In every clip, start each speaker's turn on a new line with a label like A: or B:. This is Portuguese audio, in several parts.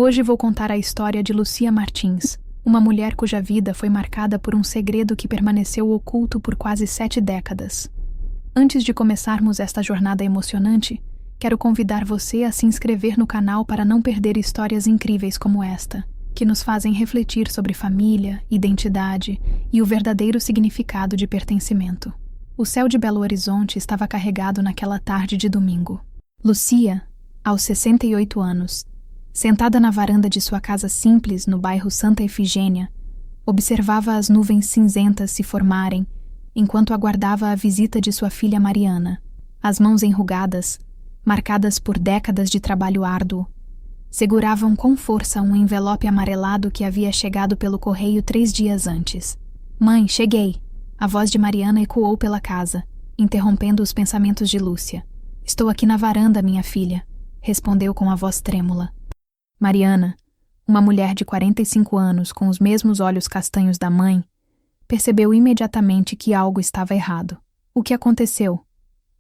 A: Hoje vou contar a história de Lúcia Martins, uma mulher cuja vida foi marcada por um segredo que permaneceu oculto por quase 7 décadas. Antes de começarmos esta jornada emocionante, quero convidar você a se inscrever no canal para não perder histórias incríveis como esta, que nos fazem refletir sobre família, identidade e o verdadeiro significado de pertencimento. O céu de Belo Horizonte estava carregado naquela tarde de domingo. Lúcia, aos 68 anos, sentada na varanda de sua casa simples no bairro Santa Efigênia, observava as nuvens cinzentas se formarem enquanto aguardava a visita de sua filha Mariana. As mãos enrugadas, marcadas por décadas de trabalho árduo, seguravam com força um envelope amarelado que havia chegado pelo correio 3 dias antes. "Mãe, cheguei!" A voz de Mariana ecoou pela casa, interrompendo os pensamentos de Lúcia. "Estou aqui na varanda, minha filha", respondeu com a voz trêmula. Mariana, uma mulher de 45 anos com os mesmos olhos castanhos da mãe, percebeu imediatamente que algo estava errado. "O que aconteceu?"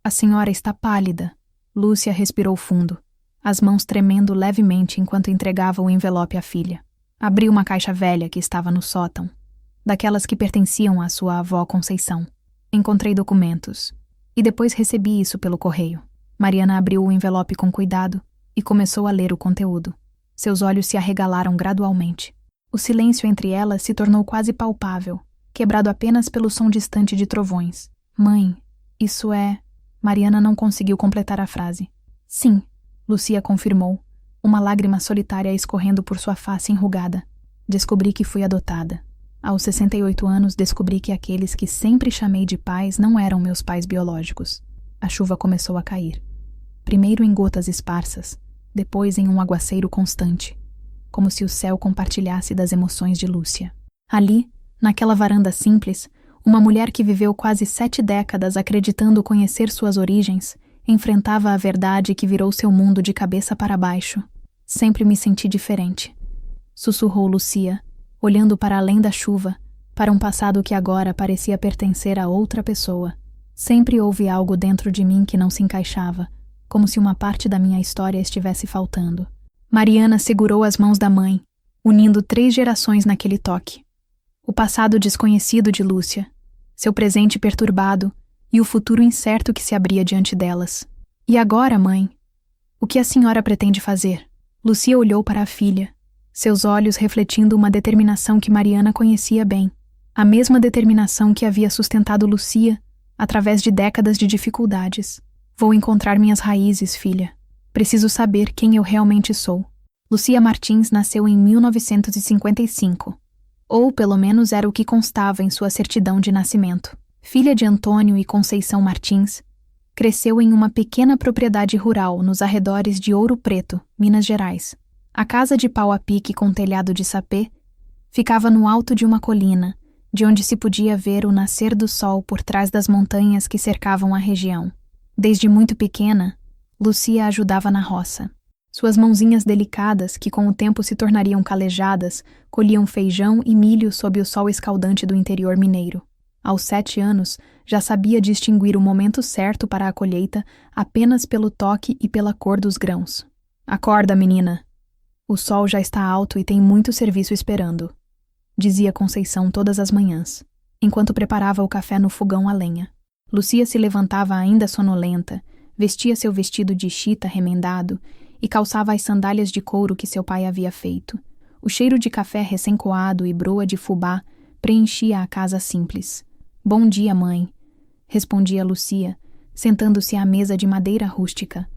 A: "A senhora está pálida." Lúcia respirou fundo, as mãos tremendo levemente enquanto entregava o envelope à filha. Abriu uma caixa velha que estava no sótão, daquelas que pertenciam à sua avó Conceição. "Encontrei documentos. E depois recebi isso pelo correio." Mariana abriu o envelope com cuidado e começou a ler o conteúdo. Seus olhos se arregalaram gradualmente. O silêncio entre elas se tornou quase palpável, quebrado apenas pelo som distante de trovões. "Mãe, isso é..." Mariana não conseguiu completar a frase. "Sim", Lúcia confirmou, uma lágrima solitária escorrendo por sua face enrugada. "Descobri que fui adotada. Aos 68 anos descobri que aqueles que sempre chamei de pais não eram meus pais biológicos." A chuva começou a cair. Primeiro em gotas esparsas, depois em um aguaceiro constante, como se o céu compartilhasse das emoções de Lúcia. Ali, naquela varanda simples, uma mulher que viveu quase 7 décadas acreditando conhecer suas origens, enfrentava a verdade que virou seu mundo de cabeça para baixo. "Sempre me senti diferente", sussurrou Lúcia, olhando para além da chuva, para um passado que agora parecia pertencer a outra pessoa. "Sempre houve algo dentro de mim que não se encaixava, como se uma parte da minha história estivesse faltando." Mariana segurou as mãos da mãe, unindo 3 gerações naquele toque. O passado desconhecido de Lúcia, seu presente perturbado e o futuro incerto que se abria diante delas. "E agora, mãe? O que a senhora pretende fazer?" Lúcia olhou para a filha, seus olhos refletindo uma determinação que Mariana conhecia bem, a mesma determinação que havia sustentado Lúcia através de décadas de dificuldades. "Vou encontrar minhas raízes, filha. Preciso saber quem eu realmente sou." Lúcia Martins nasceu em 1955, ou pelo menos era o que constava em sua certidão de nascimento. Filha de Antônio e Conceição Martins, cresceu em uma pequena propriedade rural nos arredores de Ouro Preto, Minas Gerais. A casa de pau a pique com telhado de sapê ficava no alto de uma colina, de onde se podia ver o nascer do sol por trás das montanhas que cercavam a região. Desde muito pequena, Lúcia ajudava na roça. Suas mãozinhas delicadas, que com o tempo se tornariam calejadas, colhiam feijão e milho sob o sol escaldante do interior mineiro. Aos 7 anos, já sabia distinguir o momento certo para a colheita apenas pelo toque e pela cor dos grãos. "Acorda, menina. O sol já está alto e tem muito serviço esperando", dizia Conceição todas as manhãs, enquanto preparava o café no fogão a lenha. Lúcia se levantava ainda sonolenta, vestia seu vestido de chita remendado e calçava as sandálias de couro que seu pai havia feito. O cheiro de café recém-coado e broa de fubá preenchia a casa simples. "Bom dia, mãe", respondia Lúcia, sentando-se à mesa de madeira rústica.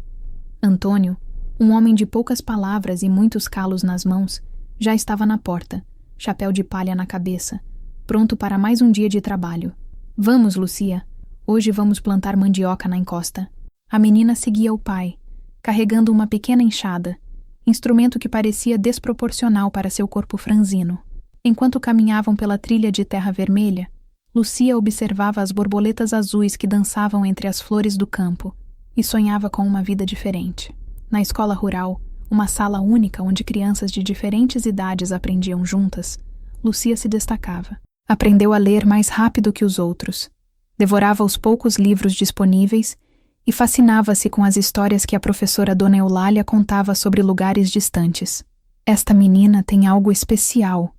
A: Antônio, um homem de poucas palavras e muitos calos nas mãos, já estava na porta, chapéu de palha na cabeça, pronto para mais um dia de trabalho. "Vamos, Lúcia. Hoje vamos plantar mandioca na encosta." A menina seguia o pai, carregando uma pequena enxada, instrumento que parecia desproporcional para seu corpo franzino. Enquanto caminhavam pela trilha de terra vermelha, Lúcia observava as borboletas azuis que dançavam entre as flores do campo e sonhava com uma vida diferente. Na escola rural, uma sala única onde crianças de diferentes idades aprendiam juntas, Lúcia se destacava. Aprendeu a ler mais rápido que os outros, devorava os poucos livros disponíveis e fascinava-se com as histórias que a professora Dona Eulália contava sobre lugares distantes. Esta menina tem algo especial,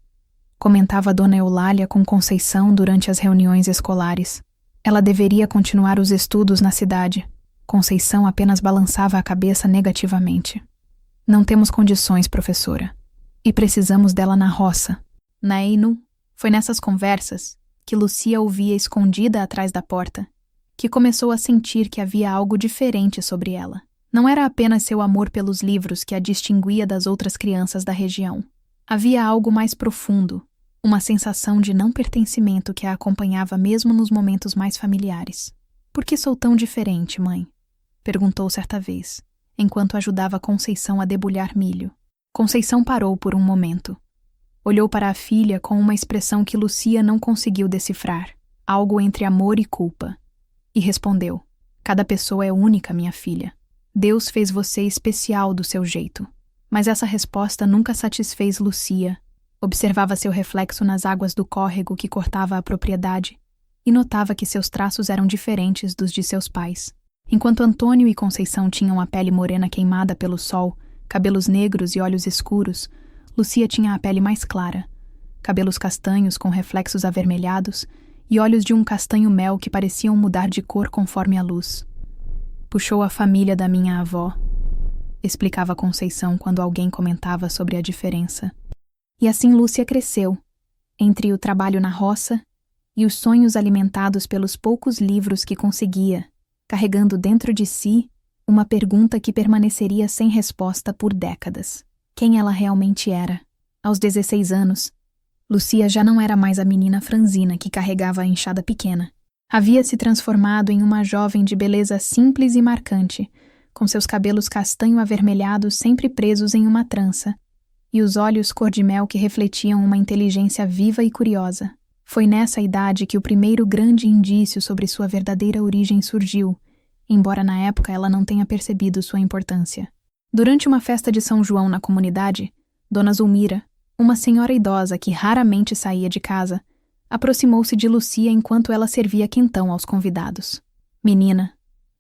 A: comentava Dona Eulália com Conceição durante as reuniões escolares. Ela deveria continuar os estudos na cidade. Conceição apenas balançava a cabeça negativamente. Não temos condições, professora. E precisamos dela na roça. Nainu, foi nessas conversas que Lucia ouvia escondida atrás da porta, que começou a sentir que havia algo diferente sobre ela. Não era apenas seu amor pelos livros que a distinguia das outras crianças da região. Havia algo mais profundo, uma sensação de não pertencimento que a acompanhava mesmo nos momentos mais familiares. "Por que sou tão diferente, mãe?" perguntou certa vez, enquanto ajudava Conceição a debulhar milho. Conceição parou por um momento. Olhou para a filha com uma expressão que Lucia não conseguiu decifrar, algo entre amor e culpa, e respondeu: "Cada pessoa é única, minha filha. Deus fez você especial do seu jeito." Mas essa resposta nunca satisfez Lucia. Observava seu reflexo nas águas do córrego que cortava a propriedade e notava que seus traços eram diferentes dos de seus pais. Enquanto Antônio e Conceição tinham a pele morena queimada pelo sol, cabelos negros e olhos escuros, Lucia tinha a pele mais clara, cabelos castanhos com reflexos avermelhados e olhos de um castanho-mel que pareciam mudar de cor conforme a luz. "Puxou a família da minha avó", explicava Conceição quando alguém comentava sobre a diferença. E assim Lúcia cresceu, entre o trabalho na roça e os sonhos alimentados pelos poucos livros que conseguia, carregando dentro de si uma pergunta que permaneceria sem resposta por décadas: quem ela realmente era? Aos 16 anos, Lucia já não era mais a menina franzina que carregava a enxada pequena. Havia se transformado em uma jovem de beleza simples e marcante, com seus cabelos castanho avermelhados sempre presos em uma trança, e os olhos cor-de-mel que refletiam uma inteligência viva e curiosa. Foi nessa idade que o primeiro grande indício sobre sua verdadeira origem surgiu, embora na época ela não tenha percebido sua importância. Durante uma festa de São João na comunidade, Dona Zulmira, uma senhora idosa que raramente saía de casa, aproximou-se de Lucia enquanto ela servia quentão aos convidados. "Menina",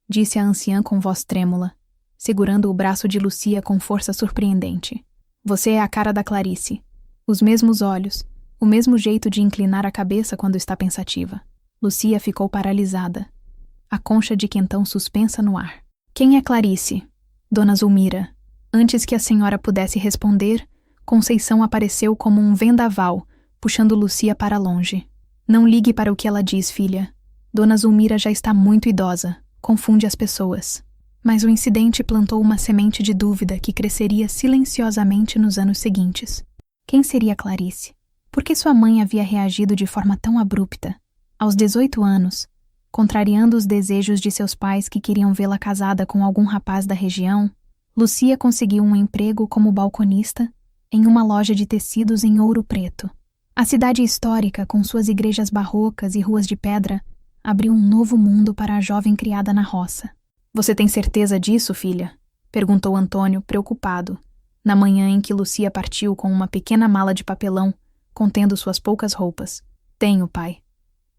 A: disse a anciã com voz trêmula, segurando o braço de Lucia com força surpreendente. "Você é a cara da Clarice. Os mesmos olhos, o mesmo jeito de inclinar a cabeça quando está pensativa." Lucia ficou paralisada, a concha de quentão suspensa no ar. "Quem é Clarice?" Dona Zulmira. Antes que a senhora pudesse responder, Conceição apareceu como um vendaval, puxando Lucia para longe. "Não ligue para o que ela diz, filha. Dona Zulmira já está muito idosa, confunde as pessoas." Mas o incidente plantou uma semente de dúvida que cresceria silenciosamente nos anos seguintes. Quem seria Clarice? Por que sua mãe havia reagido de forma tão abrupta? Aos 18 anos, contrariando os desejos de seus pais que queriam vê-la casada com algum rapaz da região, Lucia conseguiu um emprego como balconista em uma loja de tecidos em Ouro Preto. A cidade histórica, com suas igrejas barrocas e ruas de pedra, abriu um novo mundo para a jovem criada na roça. "Você tem certeza disso, filha?" perguntou Antônio, preocupado, na manhã em que Lucia partiu com uma pequena mala de papelão contendo suas poucas roupas. "Tenho, pai.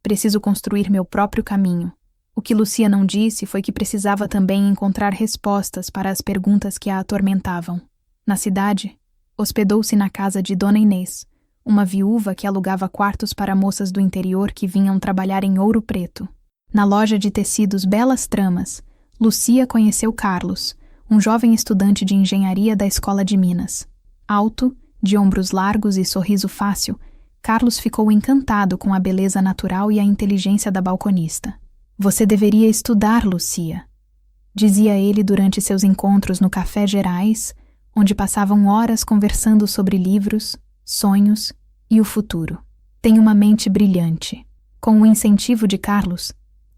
A: Preciso construir meu próprio caminho." O que Lucia não disse foi que precisava também encontrar respostas para as perguntas que a atormentavam. Na cidade, hospedou-se na casa de Dona Inês, uma viúva que alugava quartos para moças do interior que vinham trabalhar em Ouro Preto. Na loja de tecidos Belas Tramas, Lucia conheceu Carlos, um jovem estudante de engenharia da Escola de Minas. Alto, de ombros largos e sorriso fácil, Carlos ficou encantado com a beleza natural e a inteligência da balconista. "Você deveria estudar, Lucia", dizia ele durante seus encontros no Café Gerais, onde passavam horas conversando sobre livros, sonhos e o futuro. "Tem uma mente brilhante." Com o incentivo de Carlos,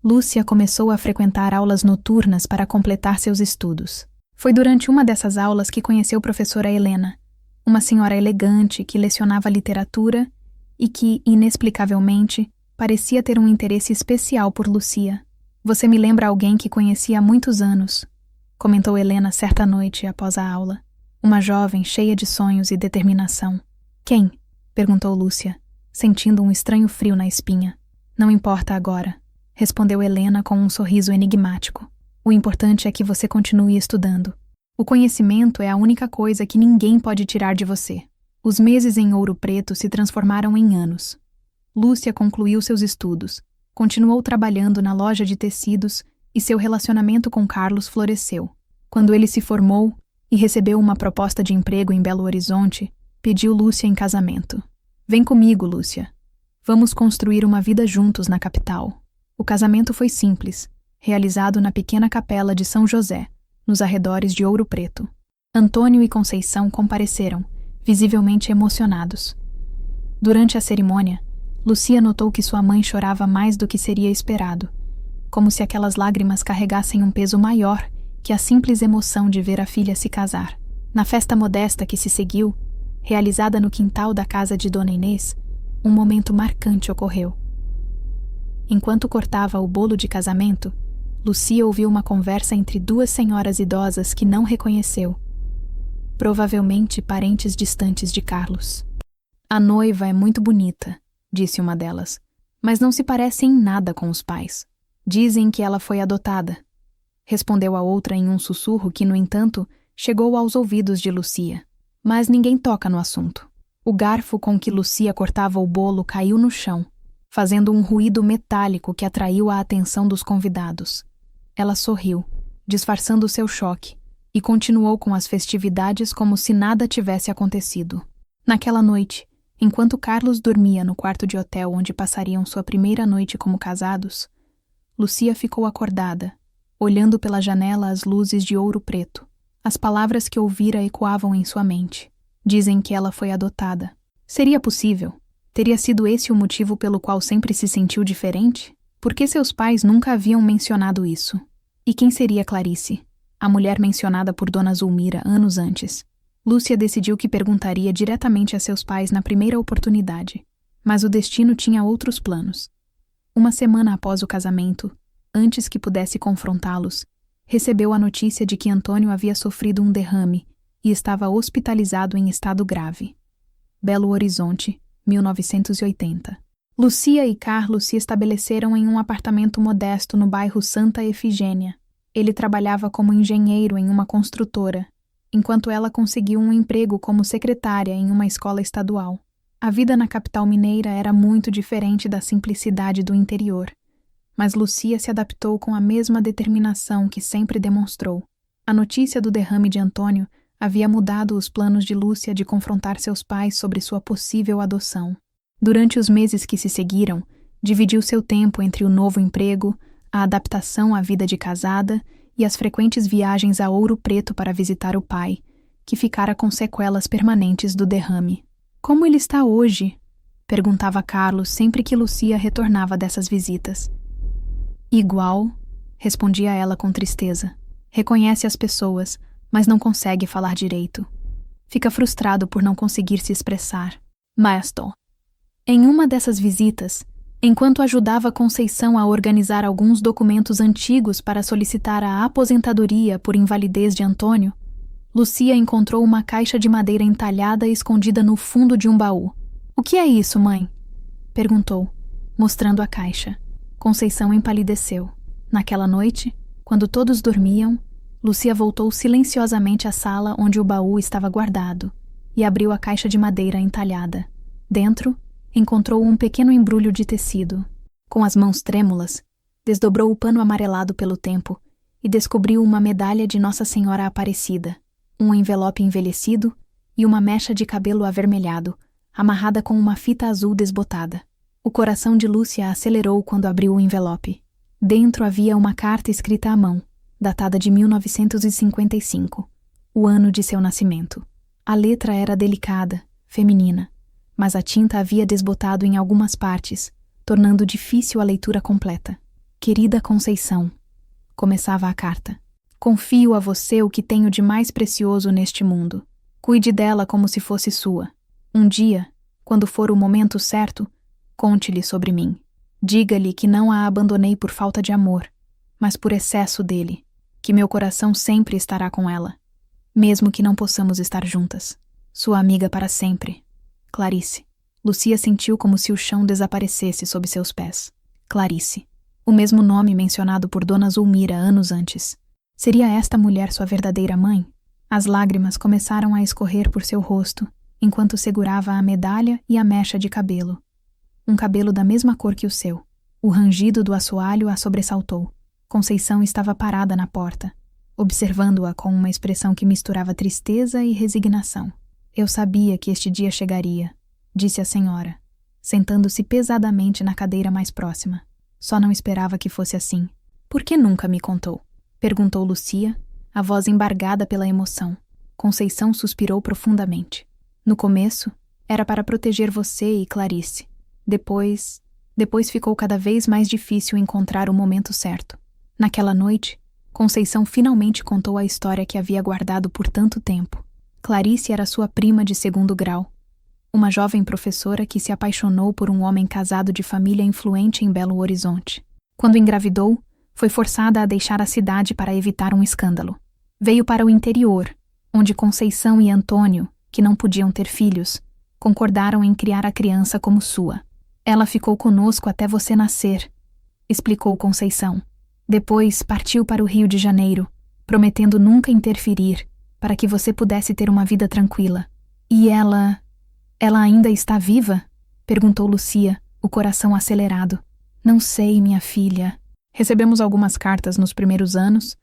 A: Lúcia começou a frequentar aulas noturnas para completar seus estudos. Foi durante uma dessas aulas que conheceu a professora Helena, uma senhora elegante que lecionava literatura e que, inexplicavelmente, parecia ter um interesse especial por Lucia. "Você me lembra alguém que conheci há muitos anos", comentou Helena certa noite após a aula. Uma jovem cheia de sonhos e determinação. "Quem?" perguntou Lúcia, sentindo um estranho frio na espinha. "Não importa agora", respondeu Helena com um sorriso enigmático. "O importante é que você continue estudando." O conhecimento é a única coisa que ninguém pode tirar de você. Os meses em Ouro Preto se transformaram em anos. Lúcia concluiu seus estudos, continuou trabalhando na loja de tecidos e seu relacionamento com Carlos floresceu. Quando ele se formou e recebeu uma proposta de emprego em Belo Horizonte, pediu Lúcia em casamento. Vem comigo, Lúcia. Vamos construir uma vida juntos na capital. O casamento foi simples, realizado na pequena capela de São José, nos arredores de Ouro Preto. Antônio e Conceição compareceram, visivelmente emocionados. Durante a cerimônia, Lúcia notou que sua mãe chorava mais do que seria esperado, como se aquelas lágrimas carregassem um peso maior que a simples emoção de ver a filha se casar. Na festa modesta que se seguiu, realizada no quintal da casa de Dona Inês, um momento marcante ocorreu. Enquanto cortava o bolo de casamento, Lúcia ouviu uma conversa entre duas senhoras idosas que não reconheceu, provavelmente parentes distantes de Carlos. A noiva é muito bonita, disse uma delas, mas não se parece em nada com os pais. Dizem que ela foi adotada, respondeu a outra em um sussurro que, no entanto, chegou aos ouvidos de Lúcia. Mas ninguém toca no assunto. O garfo com que Lúcia cortava o bolo caiu no chão, fazendo um ruído metálico que atraiu a atenção dos convidados. Ela sorriu, disfarçando seu choque, e continuou com as festividades como se nada tivesse acontecido. Naquela noite, enquanto Carlos dormia no quarto de hotel onde passariam sua primeira noite como casados, Lúcia ficou acordada, olhando pela janela as luzes de Ouro Preto. As palavras que ouvira ecoavam em sua mente. Dizem que ela foi adotada. Seria possível? Teria sido esse o motivo pelo qual sempre se sentiu diferente? Por que seus pais nunca haviam mencionado isso? E quem seria Clarice, a mulher mencionada por Dona Zulmira anos antes? Lúcia decidiu que perguntaria diretamente a seus pais na primeira oportunidade. Mas o destino tinha outros planos. Uma semana após o casamento, antes que pudesse confrontá-los, recebeu a notícia de que Antônio havia sofrido um derrame e estava hospitalizado em estado grave. Belo Horizonte, 1980. Lúcia e Carlos se estabeleceram em um apartamento modesto no bairro Santa Efigênia. Ele trabalhava como engenheiro em uma construtora, enquanto ela conseguiu um emprego como secretária em uma escola estadual. A vida na capital mineira era muito diferente da simplicidade do interior. Mas Lúcia se adaptou com a mesma determinação que sempre demonstrou. A notícia do derrame de Antônio havia mudado os planos de Lúcia de confrontar seus pais sobre sua possível adoção. Durante os meses que se seguiram, dividiu seu tempo entre o novo emprego, a adaptação à vida de casada e as frequentes viagens a Ouro Preto para visitar o pai, que ficara com sequelas permanentes do derrame. Como ele está hoje? Perguntava Carlos sempre que Lúcia retornava dessas visitas. Igual, respondia ela com tristeza. Reconhece as pessoas, mas não consegue falar direito. Fica frustrado por não conseguir se expressar. Maestro. Em uma dessas visitas, enquanto ajudava Conceição a organizar alguns documentos antigos para solicitar a aposentadoria por invalidez de Antônio, Lúcia encontrou uma caixa de madeira entalhada escondida no fundo de um baú. "O que é isso, mãe?" perguntou, mostrando a caixa. Conceição empalideceu. Naquela noite, quando todos dormiam, Lúcia voltou silenciosamente à sala onde o baú estava guardado e abriu a caixa de madeira entalhada. Dentro, encontrou um pequeno embrulho de tecido. Com as mãos trêmulas, desdobrou o pano amarelado pelo tempo e descobriu uma medalha de Nossa Senhora Aparecida, um envelope envelhecido e uma mecha de cabelo avermelhado, amarrada com uma fita azul desbotada. O coração de Lúcia acelerou quando abriu o envelope. Dentro havia uma carta escrita à mão, datada de 1955, o ano de seu nascimento. A letra era delicada, feminina, mas a tinta havia desbotado em algumas partes, tornando difícil a leitura completa. "Querida Conceição", começava a carta, "confio a você o que tenho de mais precioso neste mundo. Cuide dela como se fosse sua. Um dia, quando for o momento certo, conte-lhe sobre mim. Diga-lhe que não a abandonei por falta de amor, mas por excesso dele, que meu coração sempre estará com ela, mesmo que não possamos estar juntas. Sua amiga para sempre. Clarice." Lúcia sentiu como se o chão desaparecesse sob seus pés. Clarice. O mesmo nome mencionado por Dona Zulmira anos antes. Seria esta mulher sua verdadeira mãe? As lágrimas começaram a escorrer por seu rosto, enquanto segurava a medalha e a mecha de cabelo. Um cabelo da mesma cor que o seu. O rangido do assoalho a sobressaltou. Conceição estava parada na porta, observando-a com uma expressão que misturava tristeza e resignação. Eu sabia que este dia chegaria, disse a senhora, sentando-se pesadamente na cadeira mais próxima. Só não esperava que fosse assim. Por que nunca me contou? Perguntou Lucia, a voz embargada pela emoção. Conceição suspirou profundamente. No começo, era para proteger você e Clarice. Depois ficou cada vez mais difícil encontrar o momento certo. Naquela noite, Conceição finalmente contou a história que havia guardado por tanto tempo. Clarice era sua prima de segundo grau, uma jovem professora que se apaixonou por um homem casado de família influente em Belo Horizonte. Quando engravidou, foi forçada a deixar a cidade para evitar um escândalo. Veio para o interior, onde Conceição e Antônio, que não podiam ter filhos, concordaram em criar a criança como sua. Ela ficou conosco até você nascer, explicou Conceição. Depois partiu para o Rio de Janeiro, prometendo nunca interferir, para que você pudesse ter uma vida tranquila. E ela ainda está viva? Perguntou Lucia, o coração acelerado. Não sei, minha filha. Recebemos algumas cartas nos primeiros anos,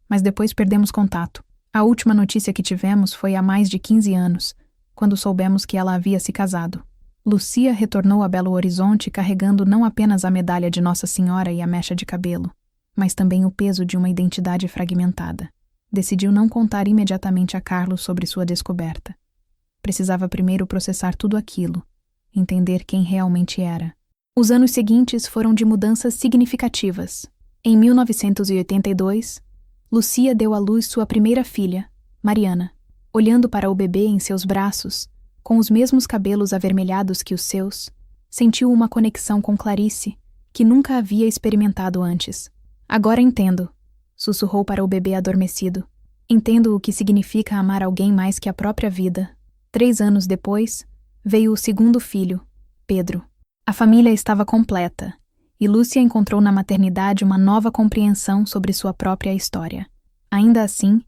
A: mas depois perdemos contato. A última notícia que tivemos foi há mais de 15 anos, quando soubemos que ela havia se casado. Lucia retornou a Belo Horizonte carregando não apenas a medalha de Nossa Senhora e a mecha de cabelo, mas também o peso de uma identidade fragmentada. Decidiu não contar imediatamente a Carlos sobre sua descoberta. Precisava primeiro processar tudo aquilo, entender quem realmente era. Os anos seguintes foram de mudanças significativas. Em 1982, Lucia deu à luz sua primeira filha, Mariana. Olhando para o bebê em seus braços, com os mesmos cabelos avermelhados que os seus, sentiu uma conexão com Clarice, que nunca havia experimentado antes. Agora entendo, sussurrou para o bebê adormecido. Entendo o que significa amar alguém mais que a própria vida. 3 anos depois, veio o segundo filho, Pedro. A família estava completa, e Lúcia encontrou na maternidade uma nova compreensão sobre sua própria história. Ainda assim,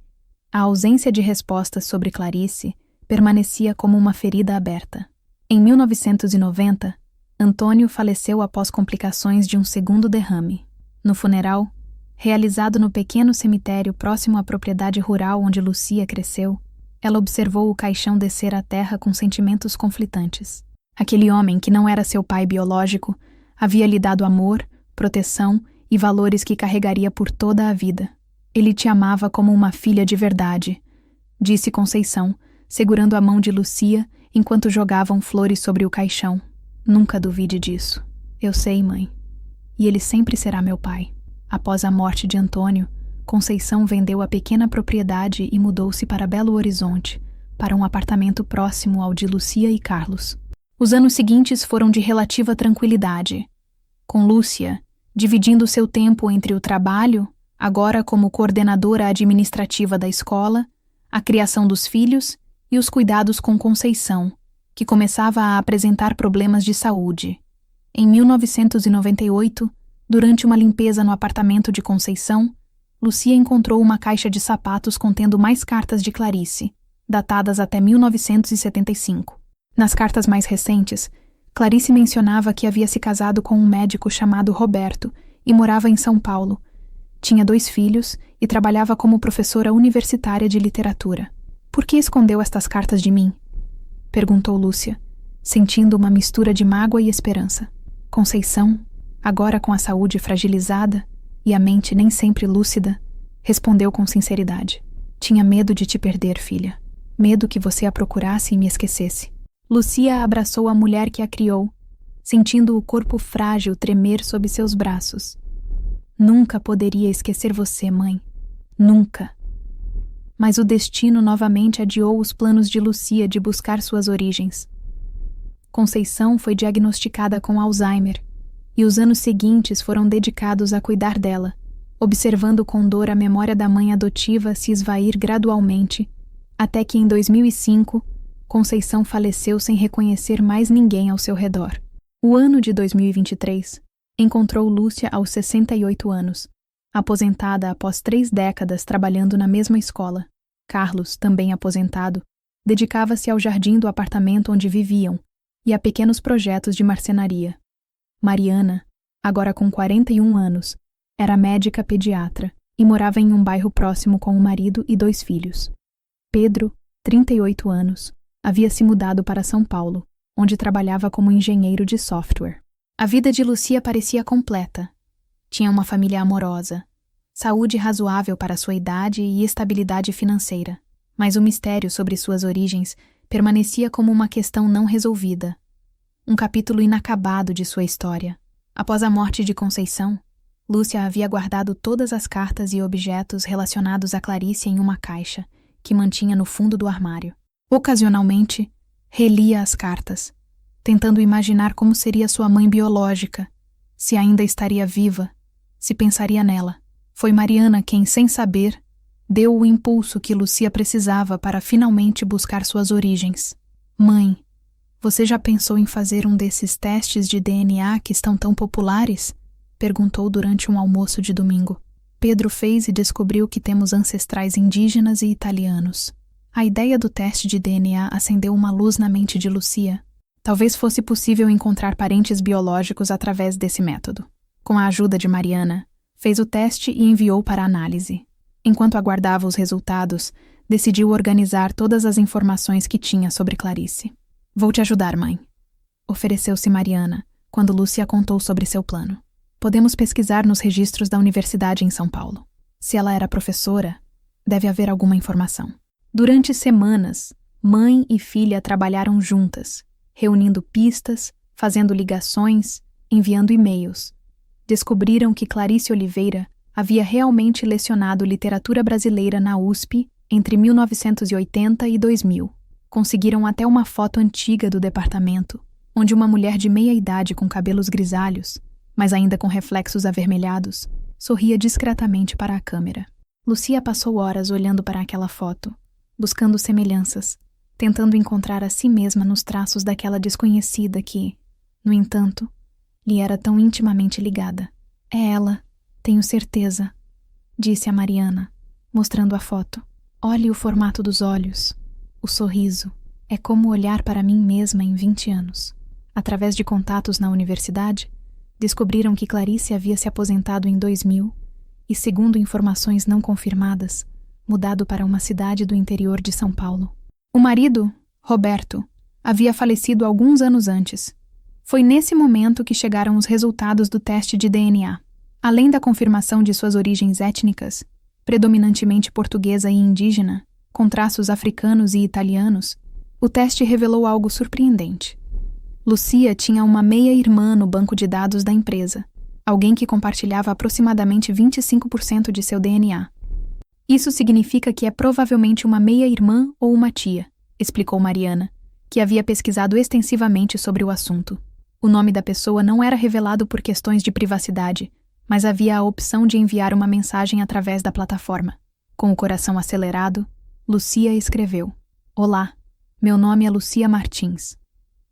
A: a ausência de respostas sobre Clarice permanecia como uma ferida aberta. Em 1990, Antônio faleceu após complicações de um segundo derrame. No funeral, realizado no pequeno cemitério próximo à propriedade rural onde Lucia cresceu, ela observou o caixão descer à terra com sentimentos conflitantes. Aquele homem, que não era seu pai biológico, havia lhe dado amor, proteção e valores que carregaria por toda a vida. Ele te amava como uma filha de verdade, disse Conceição, segurando a mão de Lucia enquanto jogavam flores sobre o caixão. Nunca duvide disso. Eu sei, mãe. E ele sempre será meu pai. Após a morte de Antônio, Conceição vendeu a pequena propriedade e mudou-se para Belo Horizonte, para um apartamento próximo ao de Lucia e Carlos. Os anos seguintes foram de relativa tranquilidade, com Lúcia dividindo seu tempo entre o trabalho, agora como coordenadora administrativa da escola, a criação dos filhos e os cuidados com Conceição, que começava a apresentar problemas de saúde. Em 1998, durante uma limpeza no apartamento de Conceição, Lucia encontrou uma caixa de sapatos contendo mais cartas de Clarice, datadas até 1975. Nas cartas mais recentes, Clarice mencionava que havia se casado com um médico chamado Roberto e morava em São Paulo. Tinha 2 filhos e trabalhava como professora universitária de literatura. Por que escondeu estas cartas de mim? Perguntou Lúcia, sentindo uma mistura de mágoa e esperança. Conceição, agora com a saúde fragilizada e a mente nem sempre lúcida, respondeu com sinceridade. Tinha medo de te perder, filha. Medo que você a procurasse e me esquecesse. Lucia abraçou a mulher que a criou, sentindo o corpo frágil tremer sob seus braços. Nunca poderia esquecer você, mãe. Nunca. Mas o destino novamente adiou os planos de Lucia de buscar suas origens. Conceição foi diagnosticada com Alzheimer, e os anos seguintes foram dedicados a cuidar dela, observando com dor a memória da mãe adotiva se esvair gradualmente, até que em 2005, Conceição faleceu sem reconhecer mais ninguém ao seu redor. O ano de 2023 encontrou Lúcia aos 68 anos, aposentada após 3 décadas trabalhando na mesma escola. Carlos, também aposentado, dedicava-se ao jardim do apartamento onde viviam e a pequenos projetos de marcenaria. Mariana, agora com 41 anos, era médica pediatra e morava em um bairro próximo com o marido e 2 filhos. Pedro, 38 anos, havia se mudado para São Paulo, onde trabalhava como engenheiro de software. A vida de Lucia parecia completa. Tinha uma família amorosa, saúde razoável para sua idade e estabilidade financeira, mas o mistério sobre suas origens permanecia como uma questão não resolvida. Um capítulo inacabado de sua história. Após a morte de Conceição, Lúcia havia guardado todas as cartas e objetos relacionados a Clarice em uma caixa, que mantinha no fundo do armário. Ocasionalmente, relia as cartas, tentando imaginar como seria sua mãe biológica, se ainda estaria viva, se pensaria nela. Foi Mariana quem, sem saber, deu o impulso que Lucia precisava para finalmente buscar suas origens. Mãe, você já pensou em fazer um desses testes de DNA que estão tão populares? Perguntou durante um almoço de domingo. Pedro fez e descobriu que temos ancestrais indígenas e italianos. A ideia do teste de DNA acendeu uma luz na mente de Lucia. Talvez fosse possível encontrar parentes biológicos através desse método. Com a ajuda de Mariana, fez o teste e enviou para análise. Enquanto aguardava os resultados, decidiu organizar todas as informações que tinha sobre Clarice. Vou te ajudar, mãe. Ofereceu-se Mariana, quando Lúcia contou sobre seu plano. Podemos pesquisar nos registros da universidade em São Paulo. Se ela era professora, deve haver alguma informação. Durante semanas, mãe e filha trabalharam juntas, reunindo pistas, fazendo ligações, enviando e-mails. Descobriram que Clarice Oliveira havia realmente lecionado literatura brasileira na USP entre 1980 e 2000. Conseguiram até uma foto antiga do departamento, onde uma mulher de meia-idade com cabelos grisalhos, mas ainda com reflexos avermelhados, sorria discretamente para a câmera. Lucia passou horas olhando para aquela foto, buscando semelhanças, tentando encontrar a si mesma nos traços daquela desconhecida que, no entanto, lhe era tão intimamente ligada. É ela, tenho certeza, disse a Mariana, mostrando a foto. Olhe o formato dos olhos, o sorriso. É como olhar para mim mesma em 20 anos. Através de contatos na universidade, descobriram que Clarice havia se aposentado em 2000 e, segundo informações não confirmadas, mudado para uma cidade do interior de São Paulo. O marido, Roberto, havia falecido alguns anos antes. Foi nesse momento que chegaram os resultados do teste de DNA. Além da confirmação de suas origens étnicas, predominantemente portuguesa e indígena, com traços africanos e italianos, o teste revelou algo surpreendente. Lucia tinha uma meia-irmã no banco de dados da empresa, alguém que compartilhava aproximadamente 25% de seu DNA. Isso significa que é provavelmente uma meia-irmã ou uma tia, explicou Mariana, que havia pesquisado extensivamente sobre o assunto. O nome da pessoa não era revelado por questões de privacidade, mas havia a opção de enviar uma mensagem através da plataforma. Com o coração acelerado, Lucia escreveu: Olá, meu nome é Lucia Martins.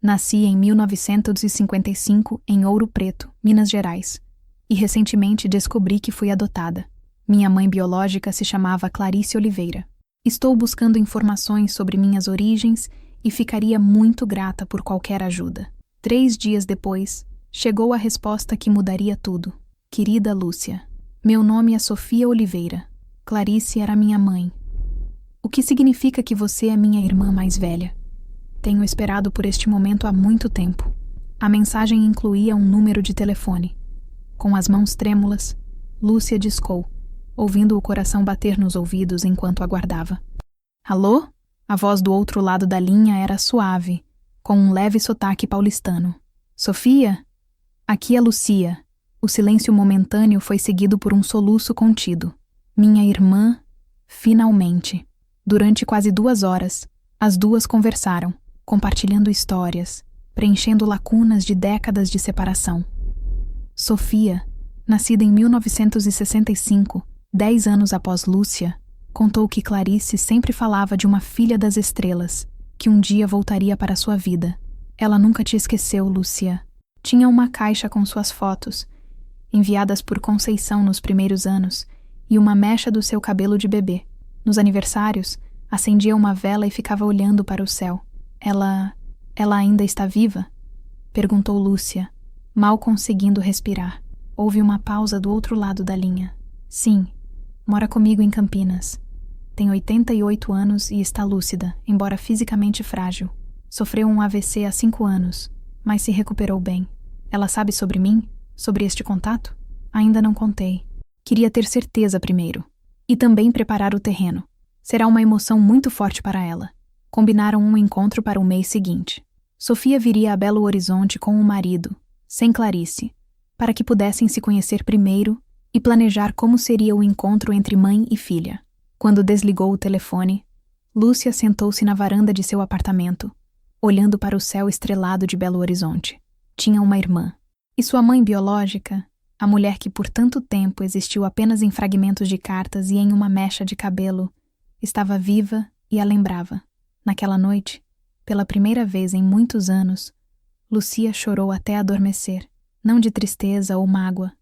A: Nasci em 1955 em Ouro Preto, Minas Gerais, e recentemente descobri que fui adotada. Minha mãe biológica se chamava Clarice Oliveira. Estou buscando informações sobre minhas origens e ficaria muito grata por qualquer ajuda. 3 dias depois, chegou a resposta que mudaria tudo. Querida Lúcia, meu nome é Sofia Oliveira. Clarice era minha mãe. O que significa que você é minha irmã mais velha. Tenho esperado por este momento há muito tempo. A mensagem incluía um número de telefone. Com as mãos trêmulas, Lúcia discou, ouvindo o coração bater nos ouvidos enquanto aguardava. Alô? A voz do outro lado da linha era suave, com um leve sotaque paulistano. Sofia? Aqui é Lucia. O silêncio momentâneo foi seguido por um soluço contido. Minha irmã, finalmente. Durante quase 2 horas, as duas conversaram, compartilhando histórias, preenchendo lacunas de décadas de separação. Sofia, nascida em 1965, 10 anos após Lúcia, contou que Clarice sempre falava de uma filha das estrelas, que um dia voltaria para sua vida. Ela nunca te esqueceu, Lúcia. Tinha uma caixa com suas fotos, enviadas por Conceição nos primeiros anos, e uma mecha do seu cabelo de bebê. Nos aniversários, Acendia uma vela e ficava olhando para o céu. Ela ainda está viva? Perguntou Lúcia, mal conseguindo respirar. Houve uma pausa do outro lado da linha. Sim, mora comigo em Campinas. Tem 88 anos e está lúcida, embora fisicamente frágil. Sofreu um AVC há 5 anos, mas se recuperou bem. Ela sabe sobre mim? Sobre este contato? Ainda não contei. Queria ter certeza primeiro. E também preparar o terreno. Será uma emoção muito forte para ela. Combinaram um encontro para o mês seguinte. Sofia viria a Belo Horizonte com o marido, sem Clarice, para que pudessem se conhecer primeiro e planejar como seria o encontro entre mãe e filha. Quando desligou o telefone, Lúcia sentou-se na varanda de seu apartamento, olhando para o céu estrelado de Belo Horizonte. Tinha uma irmã. E sua mãe biológica, a mulher que por tanto tempo existiu apenas em fragmentos de cartas e em uma mecha de cabelo, estava viva e a lembrava. Naquela noite, pela primeira vez em muitos anos, Lúcia chorou até adormecer, não de tristeza ou mágoa,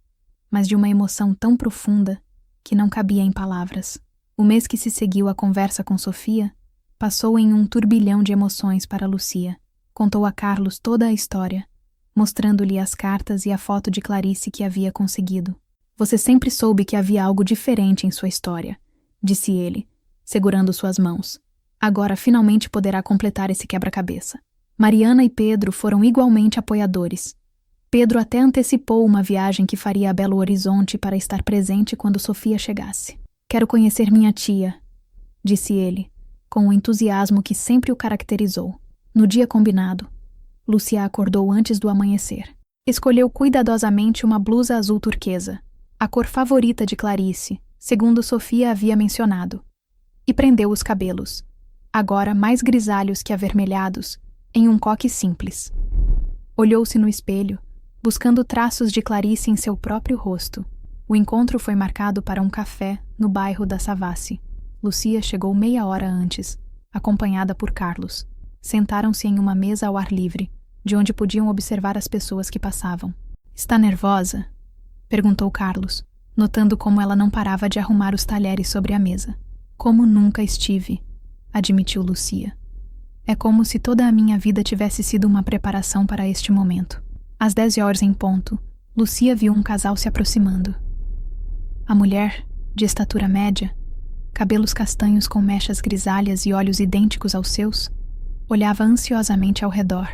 A: mas de uma emoção tão profunda que não cabia em palavras. O mês que se seguiu à conversa com Sofia passou em um turbilhão de emoções para Lúcia. Contou a Carlos toda a história, mostrando-lhe as cartas e a foto de Clarice que havia conseguido. Você sempre soube que havia algo diferente em sua história, disse ele, segurando suas mãos. Agora finalmente poderá completar esse quebra-cabeça. Mariana e Pedro foram igualmente apoiadores. Pedro até antecipou uma viagem que faria a Belo Horizonte para estar presente quando Sofia chegasse. Quero conhecer minha tia, disse ele, com o entusiasmo que sempre o caracterizou. No dia combinado, Lúcia acordou antes do amanhecer. Escolheu cuidadosamente uma blusa azul turquesa, a cor favorita de Clarice, segundo Sofia havia mencionado, e prendeu os cabelos, agora mais grisalhos que avermelhados, em um coque simples. Olhou-se no espelho, buscando traços de Clarice em seu próprio rosto. O encontro foi marcado para um café no bairro da Savassi. Lúcia chegou meia hora antes, acompanhada por Carlos. Sentaram-se em uma mesa ao ar livre, de onde podiam observar as pessoas que passavam. Está nervosa? Perguntou Carlos, notando como ela não parava de arrumar os talheres sobre a mesa. Como nunca estive, admitiu Lúcia. É como se toda a minha vida tivesse sido uma preparação para este momento. Às 10 horas em ponto, Lúcia viu um casal se aproximando. A mulher, de estatura média, cabelos castanhos com mechas grisalhas e olhos idênticos aos seus, olhava ansiosamente ao redor.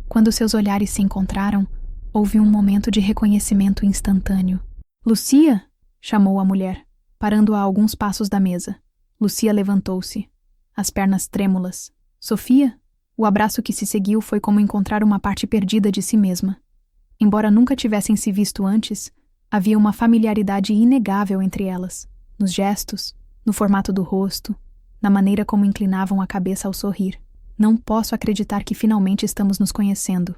A: Quando seus olhares se encontraram, houve um momento de reconhecimento instantâneo. Lúcia! Chamou a mulher, parando a alguns passos da mesa. Lúcia levantou-se, as pernas trêmulas. Sofia? O abraço que se seguiu foi como encontrar uma parte perdida de si mesma. Embora nunca tivessem se visto antes, havia uma familiaridade inegável entre elas, nos gestos, no formato do rosto, na maneira como inclinavam a cabeça ao sorrir. Não posso acreditar que finalmente estamos nos conhecendo,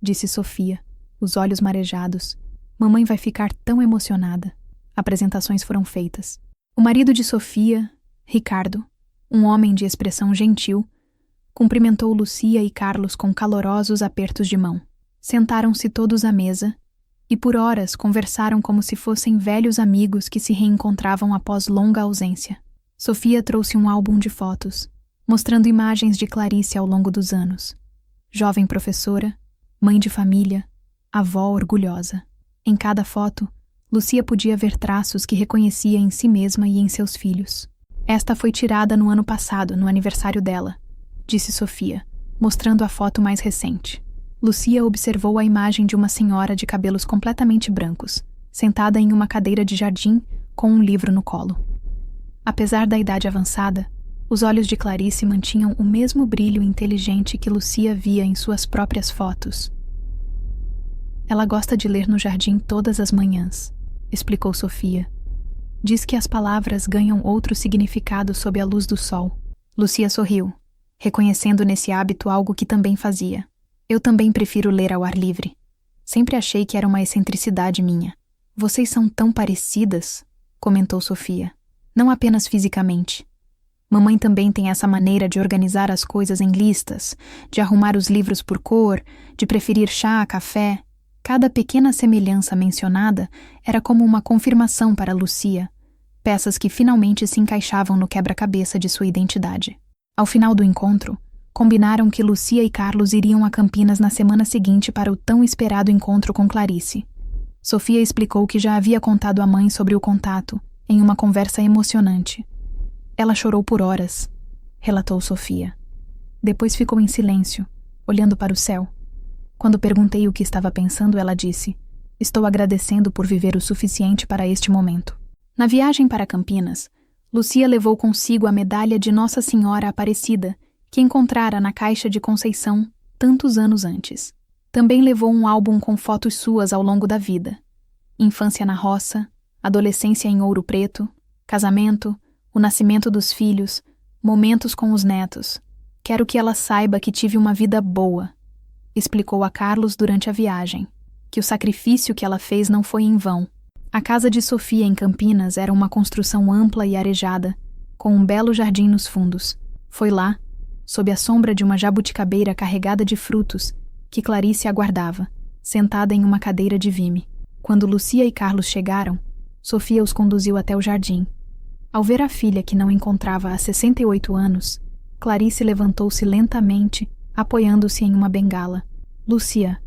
A: disse Sofia, os olhos marejados. Mamãe vai ficar tão emocionada. Apresentações foram feitas. O marido de Sofia, Ricardo, um homem de expressão gentil, cumprimentou Lúcia e Carlos com calorosos apertos de mão. Sentaram-se todos à mesa e por horas conversaram como se fossem velhos amigos que se reencontravam após longa ausência. Sofia trouxe um álbum de fotos, mostrando imagens de Clarice ao longo dos anos. Jovem professora, mãe de família, avó orgulhosa. Em cada foto, Lúcia podia ver traços que reconhecia em si mesma e em seus filhos. Esta foi tirada no ano passado, no aniversário dela, disse Sofia, mostrando a foto mais recente. Lúcia observou a imagem de uma senhora de cabelos completamente brancos, sentada em uma cadeira de jardim com um livro no colo. Apesar da idade avançada, os olhos de Clarice mantinham o mesmo brilho inteligente que Lúcia via em suas próprias fotos. Ela gosta de ler no jardim todas as manhãs, explicou Sofia. Diz que as palavras ganham outro significado sob a luz do sol. Lúcia sorriu, reconhecendo nesse hábito algo que também fazia. Eu também prefiro ler ao ar livre. Sempre achei que era uma excentricidade minha. Vocês são tão parecidas, comentou Sofia. Não apenas fisicamente. Mamãe também tem essa maneira de organizar as coisas em listas, de arrumar os livros por cor, de preferir chá a café. Cada pequena semelhança mencionada era como uma confirmação para Lúcia. peças que finalmente se encaixavam no quebra-cabeça de sua identidade. Ao final do encontro, combinaram que Lucia e Carlos iriam a Campinas na semana seguinte para o tão esperado encontro com Clarice. Sofia explicou que já havia contado à mãe sobre o contato, em uma conversa emocionante. Ela chorou por horas, relatou Sofia. Depois ficou em silêncio, olhando para o céu. Quando perguntei o que estava pensando, ela disse: "Estou agradecendo por viver o suficiente para este momento." Na viagem para Campinas, Lucia levou consigo a medalha de Nossa Senhora Aparecida, que encontrara na caixa de Conceição tantos anos antes. Também levou um álbum com fotos suas ao longo da vida. Infância na roça, adolescência em Ouro Preto, casamento, o nascimento dos filhos, momentos com os netos. "Quero que ela saiba que tive uma vida boa", explicou a Carlos durante a viagem, que o sacrifício que ela fez não foi em vão. A casa de Sofia em Campinas era uma construção ampla e arejada, com um belo jardim nos fundos. Foi lá, sob a sombra de uma jabuticabeira carregada de frutos, que Clarice aguardava, sentada em uma cadeira de vime. Quando Lucia e Carlos chegaram, Sofia os conduziu até o jardim. Ao ver a filha que não encontrava há 68 anos, Clarice levantou-se lentamente, apoiando-se em uma bengala. "Lucia",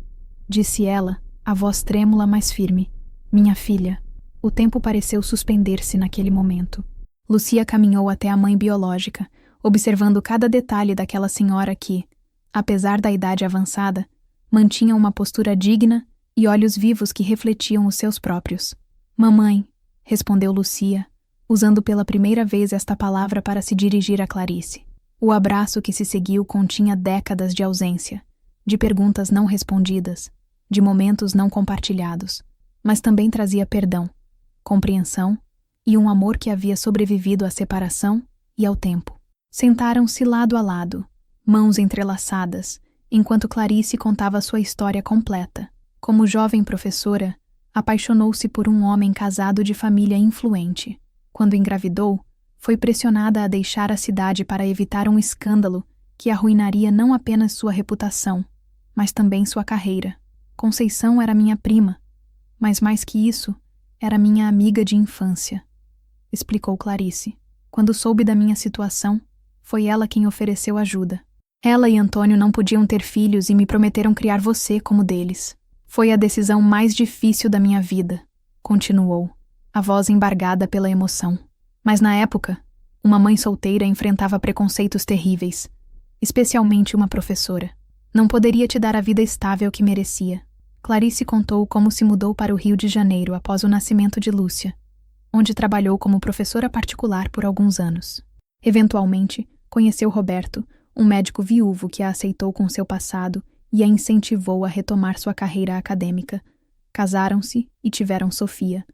A: disse ela, a voz trêmula, mas firme. "Minha filha." O tempo pareceu suspender-se naquele momento. Lucia caminhou até a mãe biológica, observando cada detalhe daquela senhora que, apesar da idade avançada, mantinha uma postura digna e olhos vivos que refletiam os seus próprios. "Mamãe", respondeu Lucia, usando pela primeira vez esta palavra para se dirigir a Clarice. O abraço que se seguiu continha décadas de ausência, de perguntas não respondidas, de momentos não compartilhados, mas também trazia perdão, compreensão e um amor que havia sobrevivido à separação e ao tempo. Sentaram-se lado a lado, mãos entrelaçadas, enquanto Clarice contava sua história completa. Como jovem professora, apaixonou-se por um homem casado de família influente. Quando engravidou, foi pressionada a deixar a cidade para evitar um escândalo que arruinaria não apenas sua reputação, mas também sua carreira. Conceição era minha prima, mas mais que isso, era minha amiga de infância, explicou Clarice. Quando soube da minha situação, foi ela quem ofereceu ajuda. Ela e Antônio não podiam ter filhos e me prometeram criar você como deles. Foi a decisão mais difícil da minha vida, continuou, a voz embargada pela emoção. Mas na época, uma mãe solteira enfrentava preconceitos terríveis, especialmente uma professora. Não poderia te dar a vida estável que merecia. Clarice contou como se mudou para o Rio de Janeiro após o nascimento de Lúcia, onde trabalhou como professora particular por alguns anos. Eventualmente, conheceu Roberto, um médico viúvo que a aceitou com seu passado e a incentivou a retomar sua carreira acadêmica. Casaram-se e tiveram Sofia.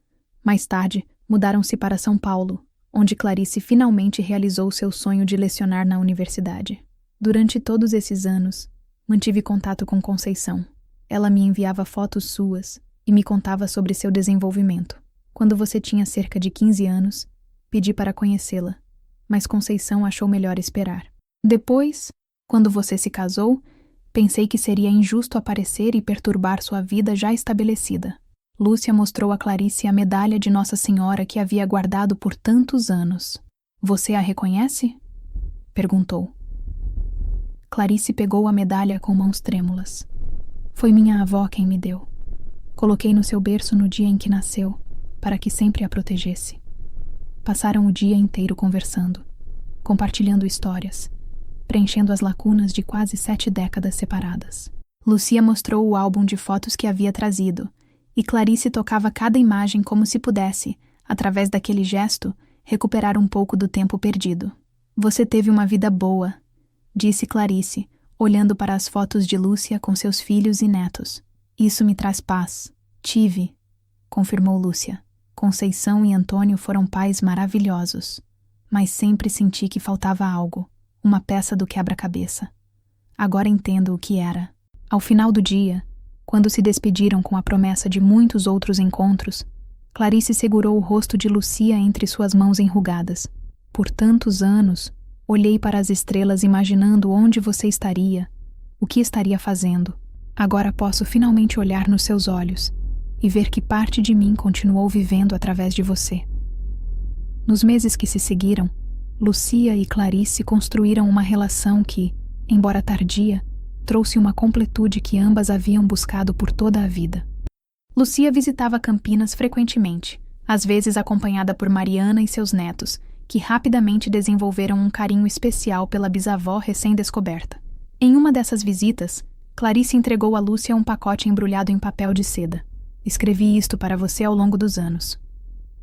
A: Mais tarde, mudaram-se para São Paulo, onde Clarice finalmente realizou seu sonho de lecionar na universidade. Durante todos esses anos, mantive contato com Conceição. Ela me enviava fotos suas e me contava sobre seu desenvolvimento. Quando você tinha cerca de 15 anos, pedi para conhecê-la, mas Conceição achou melhor esperar. Depois, quando você se casou, pensei que seria injusto aparecer e perturbar sua vida já estabelecida. Lúcia mostrou a Clarice a medalha de Nossa Senhora que havia guardado por tantos anos. "Você a reconhece?" perguntou. Clarice pegou a medalha com mãos trêmulas. "Foi minha avó quem me deu. Coloquei no seu berço no dia em que nasceu, para que sempre a protegesse." Passaram o dia inteiro conversando, compartilhando histórias, preenchendo as lacunas de quase 7 décadas separadas. Lucia mostrou o álbum de fotos que havia trazido, e Clarice tocava cada imagem como se pudesse, através daquele gesto, recuperar um pouco do tempo perdido. "Você teve uma vida boa", disse Clarice, olhando para as fotos de Lúcia com seus filhos e netos. "Isso me traz paz." "Tive", confirmou Lúcia. "Conceição e Antônio foram pais maravilhosos, mas sempre senti que faltava algo, uma peça do quebra-cabeça. Agora entendo o que era." Ao final do dia, quando se despediram com a promessa de muitos outros encontros, Clarice segurou o rosto de Lucia entre suas mãos enrugadas. "Por tantos anos, olhei para as estrelas imaginando onde você estaria, o que estaria fazendo. Agora posso finalmente olhar nos seus olhos e ver que parte de mim continuou vivendo através de você." Nos meses que se seguiram, Lucia e Clarice construíram uma relação que, embora tardia, trouxe uma completude que ambas haviam buscado por toda a vida. Lucia visitava Campinas frequentemente, às vezes acompanhada por Mariana e seus netos, que rapidamente desenvolveram um carinho especial pela bisavó recém-descoberta. Em uma dessas visitas, Clarice entregou a Lúcia um pacote embrulhado em papel de seda. "Escrevi isto para você ao longo dos anos",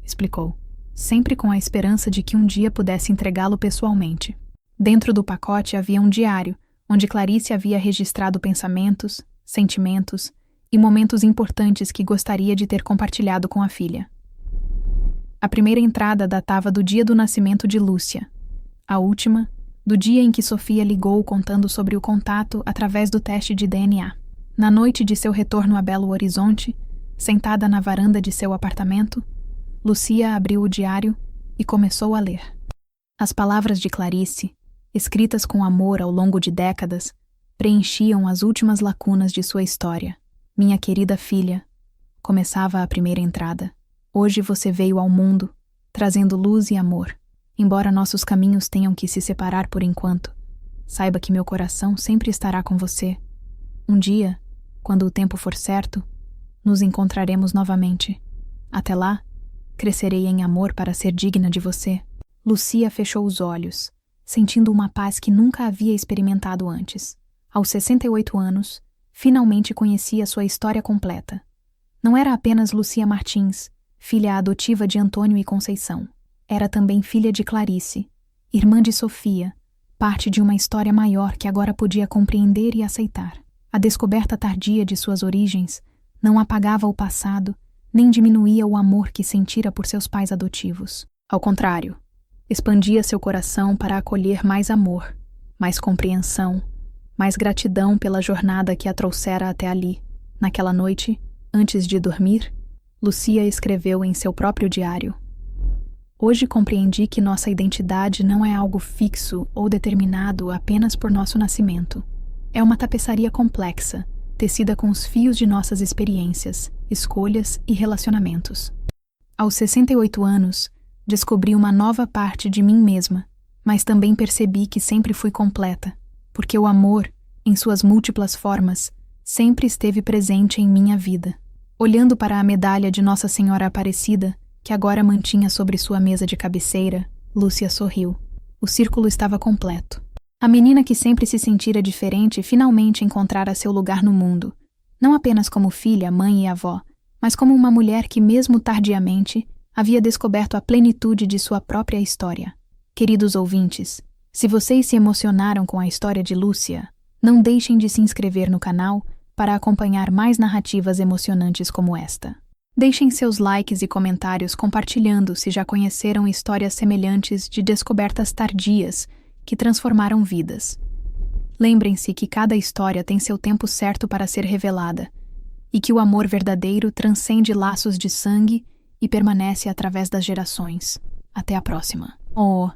A: explicou, sempre com a esperança de que um dia pudesse entregá-lo pessoalmente. Dentro do pacote havia um diário, onde Clarice havia registrado pensamentos, sentimentos e momentos importantes que gostaria de ter compartilhado com a filha. A primeira entrada datava do dia do nascimento de Lúcia. A última, do dia em que Sofia ligou contando sobre o contato através do teste de DNA. Na noite de seu retorno a Belo Horizonte, sentada na varanda de seu apartamento, Lucia abriu o diário e começou a ler. As palavras de Clarice, escritas com amor ao longo de décadas, preenchiam as últimas lacunas de sua história. "Minha querida filha", começava a primeira entrada, "hoje você veio ao mundo, trazendo luz e amor. Embora nossos caminhos tenham que se separar por enquanto, saiba que meu coração sempre estará com você. Um dia, quando o tempo for certo, nos encontraremos novamente. Até lá, crescerei em amor para ser digna de você." Lucia fechou os olhos, sentindo uma paz que nunca havia experimentado antes. Aos 68 anos, finalmente conhecia sua história completa. Não era apenas Lucia Martins, filha adotiva de Antônio e Conceição. Era também filha de Clarice, irmã de Sofia, parte de uma história maior que agora podia compreender e aceitar. A descoberta tardia de suas origens não apagava o passado, nem diminuía o amor que sentira por seus pais adotivos. Ao contrário, expandia seu coração para acolher mais amor, mais compreensão, mais gratidão pela jornada que a trouxera até ali. Naquela noite, antes de dormir, Lucia escreveu em seu próprio diário: "Hoje compreendi que nossa identidade não é algo fixo ou determinado apenas por nosso nascimento. É uma tapeçaria complexa, tecida com os fios de nossas experiências, escolhas e relacionamentos. Aos 68 anos, descobri uma nova parte de mim mesma, mas também percebi que sempre fui completa, porque o amor, em suas múltiplas formas, sempre esteve presente em minha vida." Olhando para a medalha de Nossa Senhora Aparecida, que agora mantinha sobre sua mesa de cabeceira, Lúcia sorriu. O círculo estava completo. A menina que sempre se sentira diferente finalmente encontrara seu lugar no mundo, não apenas como filha, mãe e avó, mas como uma mulher que, mesmo tardiamente, havia descoberto a plenitude de sua própria história. Queridos ouvintes, se vocês se emocionaram com a história de Lúcia, não deixem de se inscrever no canal para acompanhar mais narrativas emocionantes como esta. Deixem seus likes e comentários compartilhando se já conheceram histórias semelhantes de descobertas tardias que transformaram vidas. Lembrem-se que cada história tem seu tempo certo para ser revelada e que o amor verdadeiro transcende laços de sangue e permanece através das gerações. Até a próxima. Oh,